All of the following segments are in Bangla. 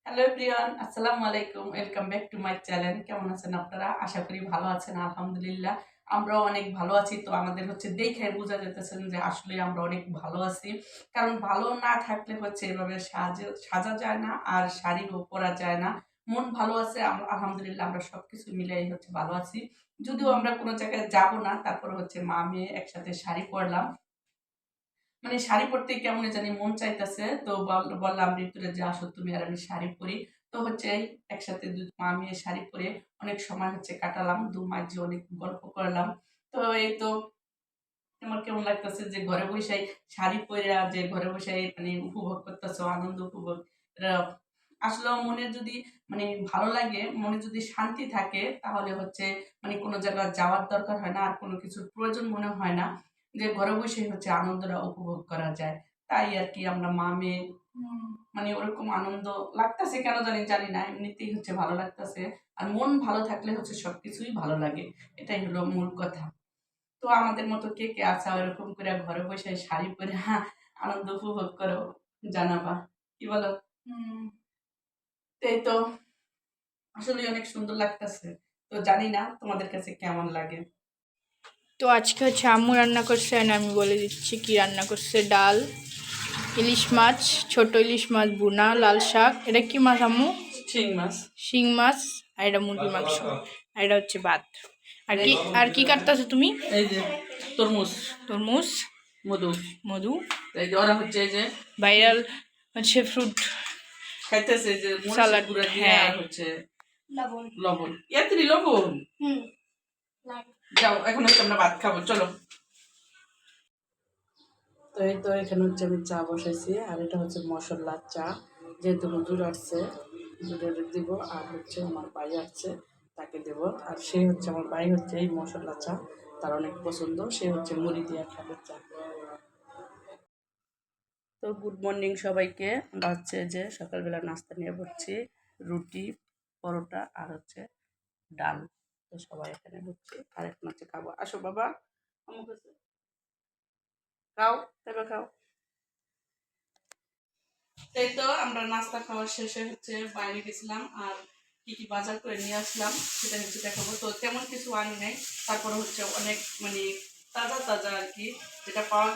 হ্যালো এভরিওয়ান, আসসালামু আলাইকুম। Welcome back to my channel. কেমন আছেন আপনারা? আশা করি ভালো আছেন। আলহামদুলিল্লাহ আমরাও অনেক ভালো আছি। তো আমাদের দেখে বোঝা যাইতেছেন যে আসলে আমরা অনেক ভালো আছি। কারণ ভালো না থাকলে এভাবে সাজা যায় না, আর শাড়িও পরা যায় না। মন ভালো আছে, আলহামদুলিল্লাহ আমরা সবকিছু মিলাই ভালো আছি। যদিও আমরা কোনো জায়গায় যাব না, তারপরে মা মেয়ে একসাথে শাড়ি পরলাম। শাড়ি পরতে কেমন জানি মন চাইতেছে, তো বললাম ঋতুরে যে আসো তুমি আর আমি শাড়ি পরি। তো এই একসাথে মা মেয়ে শাড়ি পরে অনেক সময় কাটালাম, মাঝে অনেক গল্প করলাম। তো এই তো তোমার কেমন লাগতেছে যে ঘরে বসে শাড়ি পরে, যে ঘরে বসে উপভোগ করতেছো, আনন্দ উপভোগ। এটা আসলে মনে যদি ভালো লাগে, মনে যদি শান্তি থাকে, তাহলে কোনো জায়গায় যাওয়ার দরকার হয় না, আর কোনো কিছুর প্রয়োজন মনে হয় না। যে ঘরে বসেই আনন্দটা উপভোগ করা যায়। তাই আর কি আমরা মা মেয়ে ওরকম আনন্দ লাগতেছে, কেন জানি না, এমনিতেই ভালো লাগতেছে। আর মন ভালো থাকলে সবকিছুই ভালো লাগে। এটাই হলো মূল কথা। তো আমাদের মতো কে কে আছে ওরকম করে ঘরে বসে শাড়ি পরে আনন্দ উপভোগ করো, জানাবা। কি বলো? এই তো আসলে অনেক সুন্দর লাগতেছে। তো জানি না তোমাদের কাছে কেমন লাগে। তো আজকে আম্মু রান্না করছে, আর আমি বলে দিচ্ছি কি রান্না করছে। ডাল, ইলিশ মাছ, ছোট ইলিশ মাছ ভুনা, লাল শাক। এটা কি মাছ আম্মু? শিং মাছ। শিং মাছ। আর এটা মুরগি মাংস। আর এটা ভাত। আর কি কাটতেছো তুমি? এই যে তরমুজ। তরমুজ, মধু। মধু। এই যে ওরা এই যে ভাইরাল ফ্রুট খাইতেছে, যে সালাড। গুঁড়া দিয়ে হ্যাঁ, আর লবণ। এতরি লবণ। যাও, এখন আমরা ভাত খাবো, চলো। তো এই তো এখানে আমি চা বসাইছি, আর এটা মশলার চা। যেহেতু হুজুর আসছে, হুজুরের দিব, আর আমার ভাই আসছে, তাকে দেব। আর সে আমার ভাই এই মশলা চা তার অনেক পছন্দ, সে মুড়ি দিয়ে খাবে চা। তো গুড মর্নিং সবাইকে। আমরা যে সকালবেলা নাস্তা নিয়ে বসছি, রুটি, পরোটা আর ডাল। তো সবাই এখানে বসছি, আর এখন খাবো। আসো বাবা, আমার কাছে খাও, তবে খাও। এই তো আমরা নাস্তা খাওয়ার শেষে বাইরে গেছিলাম, আর কি কি বাজার করে নিয়ে আসলাম সেটা দেখাবো। তো তেমন কিছু আনি নাই, তারপরে অনেক তাজা তাজা আর কি যেটা পাওয়া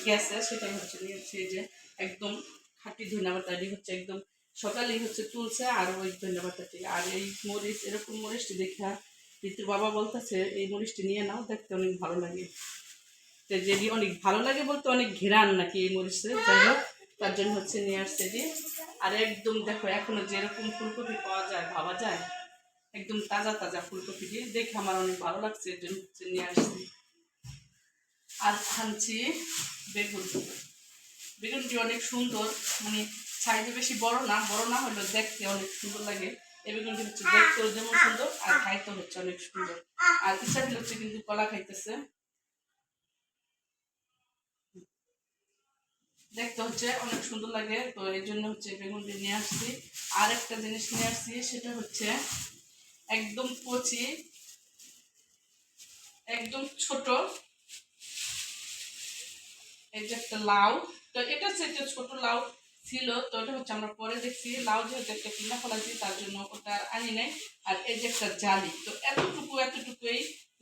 গেছে সেটাই নিয়েছি। যে একদম খাঁটি ধন্যবাদারি একদম সকালেই তুলছে, আর ওই ধন্যবাদটি আর এই মরিচ, এরকম মরিচটি দেখা ঋতুর বাবা বলতেছে এই মরিচটি নিয়ে নাও, দেখতে অনেক ভালো লাগে। যদি অনেক ভালো লাগে বলতে অনেক ঘেরান নাকি এই মরিচের, যাই হোক তার জন্য নিয়ে আসছে যে। আর একদম দেখো এখনো যেরকম ফুলকপি পাওয়া যায়, ভাবা যায়, একদম তাজা তাজা ফুলকপি দিয়ে দেখে আমার অনেক ভালো লাগছে, এর জন্য নিয়ে আসছি। আর আনছি বেগুন। বেগুনটি অনেক সুন্দর, সাইজে বেশি বড় না হলেও দেখতে অনেক সুন্দর লাগে। এই বেগুনটি দেখতেও যেমন সুন্দর, আর খাইতেও অনেক সুন্দর। আর ইচ্ছাটি কিন্তু কলা খাইতেছে, দেখতে অনেক সুন্দর লাগে। তো এই জন্য বেগুনটি নিয়ে আসছি। আর একটা জিনিস নিয়ে আসছি, সেটা একদম কচি, একদম ছোট, এই যে একটা লাউ। তো এটা একটা ছোট লাউ ছিল, তো এটা আমরা পরে দেখছি লাউ যেহেতু একটা কিনা ফেলাচ্ছি, তার জন্য ওটা আনি নাই। আর এই যে একটা জালি, তো এতটুকুই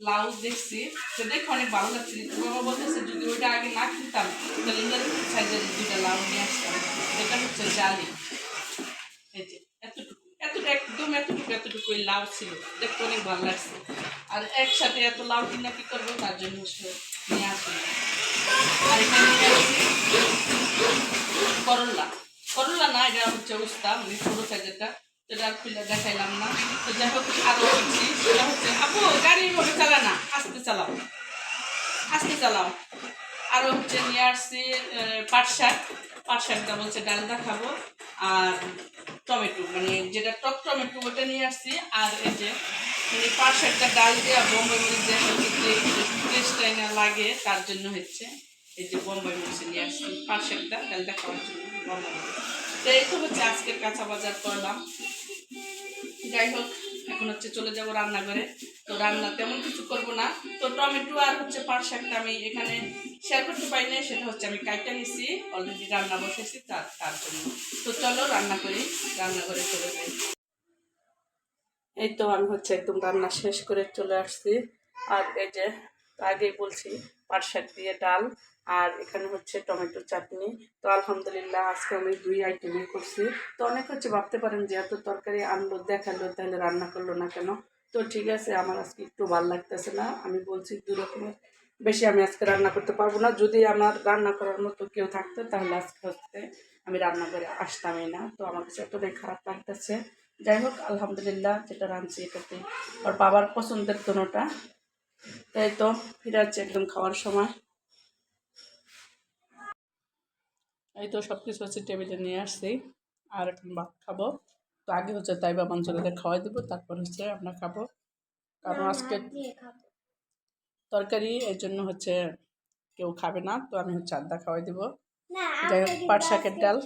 লাউ দেখছি, তো দেখে অনেক ভালো লাগছে। বাবা বলতেছে যদি ওইটা আগে না কিনতাম তাহলে এরকম সাইজের দুইটা লাউ নিয়ে আসতাম। এটা জালি। এই যে এতটুকুই লাউ ছিল, দেখতে অনেক ভালো লাগছে। আর একসাথে এত লাউ কিনা কি করবো, তার জন্য নিয়ে আসি। আর এখানে নিয়ে আসছি করল্লা। করল্লা না, এটা উস্তা, ছোটো সাইজেরটা, সেটা খুলে দেখাইলাম না। তো যাই হোক আরও কিনছি, সেটা আপু গাড়ির মধ্যে চালা না, আস্তে চালাও, আস্তে চালাও। আরও নিয়ে আসছি পাট শাক। পাট শাকটা ডালটা খাবো। আর টমেটো, যেটা টক টমেটো, ওটা নিয়ে আসছি। আর এই যে পাট শাকটা ডাল দেওয়া বোম্বাই মরিচ দেওয়া টেস্টটাই না লাগে, তার জন্য এই যে বোম্বাই মরিচ নিয়ে আসছি পাট শাকটা ডালটা খাওয়ার জন্য বোম্বাই মরিচ। তো এই তো আজকের কাঁচা বাজার করলাম। যাই হোক, এখন হচ্ছে চলে যাব রান্নাঘরে। তো রান্না তেমন কিছু করব না। তো টমেটো আর হচ্ছে পাট শাকটা আমি এখানে শেয়ার করতে পারি না, সেটা হচ্ছে আমি কাইটা নিছি, অলরেডি রান্না বসেছি তার জন্য। তো চলো রান্না করি, রান্নাঘরে চলে যাই। এই তো আমি হচ্ছে একদম রান্না শেষ করে চলে আসছি। আর এই যে আগেই বলছি, পাট শাক দিয়ে ডাল, আর এখানে হচ্ছে টমেটো চাটনি। তো আলহামদুলিল্লাহ আজকে আমি 2 আইটেমই করছি। তো অনেক হচ্ছে ভাবতে পারেন যে এত তরকারি আনলো দেখালো, তাহলে রান্না করলো না কেন। তো ঠিক আছে, আমার আজকে একটু ভালো লাগতেছে না, আমি বলছি 2 রকমের বেশি আমি আজকে রান্না করতে পারবো না। যদি আমার রান্না করার মতো কেউ থাকতো তাহলে আজকে হচ্ছে আমি রান্না করে আসতামই না। তো আমার কাছে এতটাই খারাপ লাগতেছে। যাই হোক, আলহামদুলিল্লাহ যেটা রাঁধছি এটাতে আর বাবার পছন্দের দোনোটা। তাই তো ফিরে যাচ্ছে একদম খাওয়ার সময়। এই তো সব কিছু হচ্ছে টেবিলে নিয়ে আসছি, আর এখন ভাত খাবো। তো আগে হচ্ছে তাইবা মাঞ্চুরিয়াদের খাওয়াই দেবো, তারপর হচ্ছে আমরা খাবো। কারণ আজকে তরকারি এর জন্য হচ্ছে কেউ খাবে না, তো আমি হচ্ছে আদা খাওয়াই দেবো। যাই হোক, পাট শাকের ডাল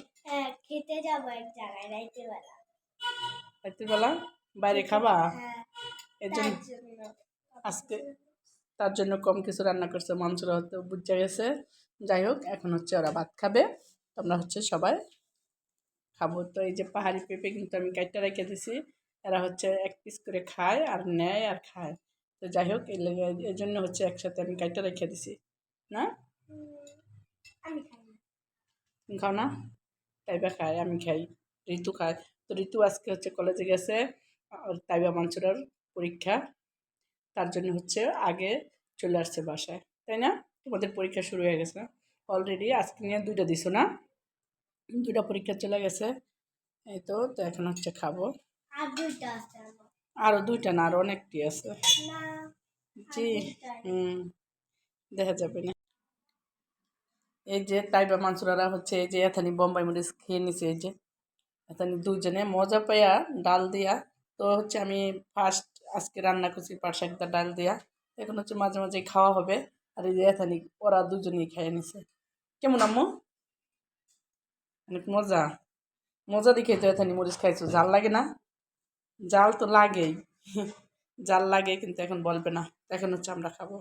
খেতে যাবো এক জায়গায় রাতের বেলা বাইরে খাবা, এর জন্য তার জন্য আজকে তার জন্য কম কিছু রান্না করছে, মাংসরা হতে বুঝা গেছে। যাই হোক, এখন হচ্ছে ওরা ভাত খাবে, আমরা হচ্ছে সবাই খাবো। তো এই যে পাহাড়ি পেঁপে কিন্তু আমি কাইটটা রেখে দিছি, এরা হচ্ছে 1 পিস করে খায় আর নেয় আর খায়। তো যাই হোক, এই জন্য হচ্ছে একসাথে আমি কাইটটা রেখে দিছি। না আমি খাই না। তুমি খাও না? তাইবা খায়, আমি খাই, ঋতু খায়। তো ঋতু আজকে হচ্ছে কলেজে গেছে, আর তাইবা মাঞ্চুরার পরীক্ষা, তার জন্য হচ্ছে আগে চলে আসছে বাসায়, তাই না? তোমাদের পরীক্ষা শুরু হয়ে গেছে অলরেডি, আজকে নিয়ে 2টা দিছো না? 2টা পরীক্ষা চলে গেছে। এই তো তো এখন হচ্ছে খাবো। আর দুইটা আছে আমার। আরও 2টা না, আরও অনেকটি আছে। না, জি, দুইটাই। দেখা যাবে না। এই যে তাইবা মানসুরারা হচ্ছে এই যে এথানি বোম্বাই মরিচ খেয়ে নিছে, এই যে এখানে 2 জনে মজা পাইয়া ডাল দিয়া। তো হচ্ছে আমি ফার্স্ট আজকে রান্না করছি পাট শাকটা ডাল দিয়া, এখন হচ্ছে মাঝে মাঝে খাওয়া হবে। আর এই যে এখানে ওরা 2জনেই খেয়ে নিছে। কেমন আম্মু? অনেক মজা, মজা দেখে তো এখানে মরিচ খাইছো, জাল লাগে না? জাল তো লাগেই জাল লাগে, কিন্তু এখন বলবে না। এখন হচ্ছে আমরা খাবো।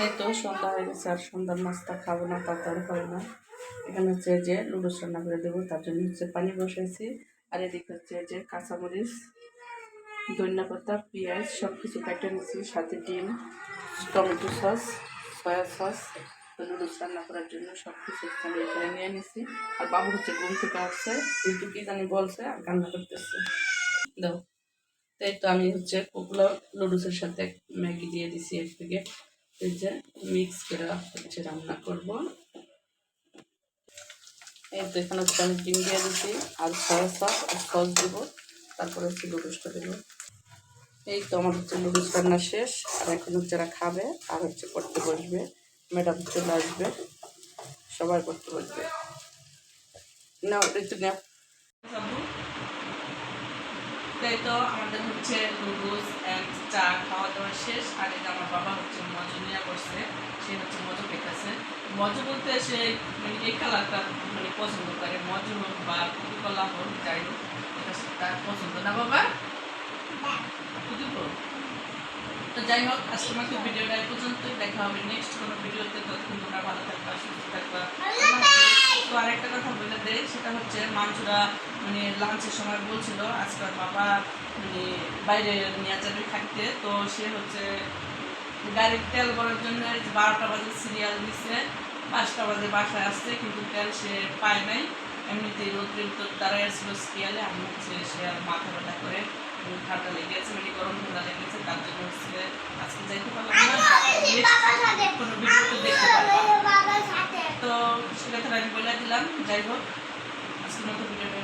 এই তো সন্ধ্যা হয়ে গেছে, আর সন্ধ্যার নাস্তা খাবো না, তাড়াতাড়ি হয় না। এখানে হচ্ছে যে নুডলস রান্না করে দেবো, তার জন্য হচ্ছে পানি বসাইছি। আর এদিকে হচ্ছে যে কাঁচামরিচ, ধনিয়া পাতা, পেঁয়াজ সব কিছু কেটে নিচ্ছি, সাথে ডিম, টমেটো সস, সয়া সস। তো নুডলস রান্না করার জন্য সব কিছু আমি এখানে নিয়ে নিছি। আর বাবু হচ্ছে ঘুম থেকে আসছে, কিন্তু কি জানি বলছে আর কান্না করতেছে। দাও। তাই তো আমি হচ্ছে ওগুলো নুডলসের সাথে ম্যাগি দিয়ে দিছি এর থেকে। এই যে মিক্স করে হচ্ছে রান্না করব। এই তো এখানে হচ্ছে আমি ডিম দিয়ে দিচ্ছি, আর সয়া সস আর সস দেবো, তারপরে হচ্ছে নুডলসটা দেবো। এই তো আমার হচ্ছে নুডলস রান্না শেষ, আর এখন হচ্ছে এরা খাবে আর হচ্ছে পড়তে বসবে। ম্যাডাম চলে আসবে, সবাই পড়তে বসবে। না একটু না। তাই তো আমাদের হচ্ছে নুডলস অ্যান্ড চা খাওয়া দাওয়া শেষ। আর এই যে আমার বাবা হচ্ছে মজু নিয়ে বসছে, সে হচ্ছে মজু খেতেছে। মজু বলতে সে মানে এই কালারটা মানে পছন্দ করে, মজু হোক বা কুকি কলা হোক, যাই হোক এটা তার পছন্দ। না বাবা? কুকি হোক। তো যাই হোক, আজকের মতো ভিডিওটা এই পর্যন্তই, দেখা হবে নেক্সট কোনো ভিডিওতে। ততক্ষণ তোমরা ভালো থাকবা, সুস্থ থাকবা। তো আরেকটা কথা বলে দেয়, সেটা হচ্ছে মাংসরা মানে লাঞ্চের সময় বলছিল আজকে ওর বাবা মানে বাইরে নিয়ে যাবে থাকতে। তো সে হচ্ছে গাড়ির তেল ভরার জন্য 12টা বাজে সিরিয়াল দিচ্ছে, 5টা বাজে বাসায় আসছে, কিন্তু তেল সে পায় নাই। এমনিতেই রোদ্রের তো দাঁড়ায় আসছিল সিরিয়ালে। আমি হচ্ছে সে আর মাথা ব্যথা করে ঠান্ডা লেগে গেছে, মানে গরম ঠান্ডা লেগেছে, তার জন্য হচ্ছে আজকে যাইতে পারলাম না। কোনো ভিডিও দেখতে পারলাম, তো সেটা আমি বলে দিলাম। যাই হোক, আজকের মতো ভিডিওটা